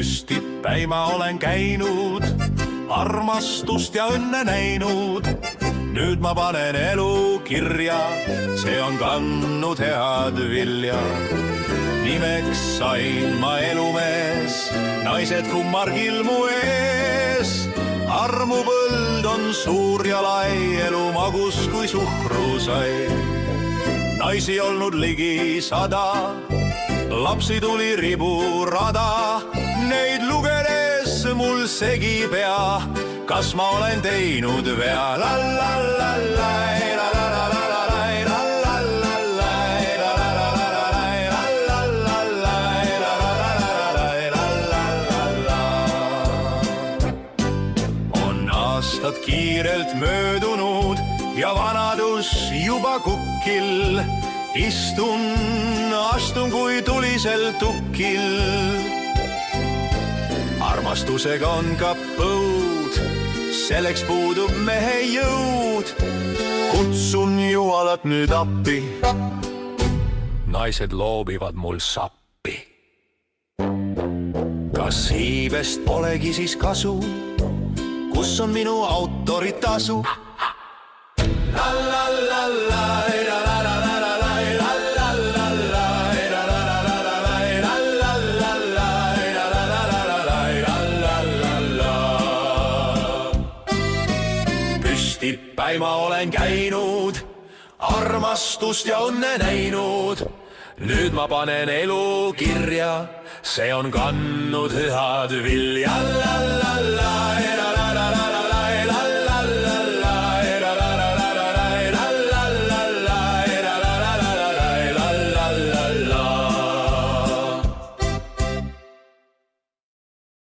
püstipäi ma olen käinud, armastust ja õnne näinud. Nüüd ma panen elu kirja, see on kandnud head vilja. Nimeks sain ma elumees, naised kummargil mu ees. Armupõld on suur ja lai, elu magus kui suhkrusai. Naisi olnud ligi 100, lapsi tuli riburada. Neid lugedes mul segi pea, kas ma olen teinud vea. On aastad kiirelt möödunud ja vanadus juba kukkil. Astun kui tulisel tukkil. Armastusega on ka põud, selleks puudub mehe jõud. Kutsun Jumalat nüüd appi, naised loobivad mul sappi. Kas iibest polegi siis kasu, kus on minu autoritasu? Püstipäi ma olen käinud, armastust ja õnne näinud. Nüüd ma panen elu kirja, see on kandnud head vilja.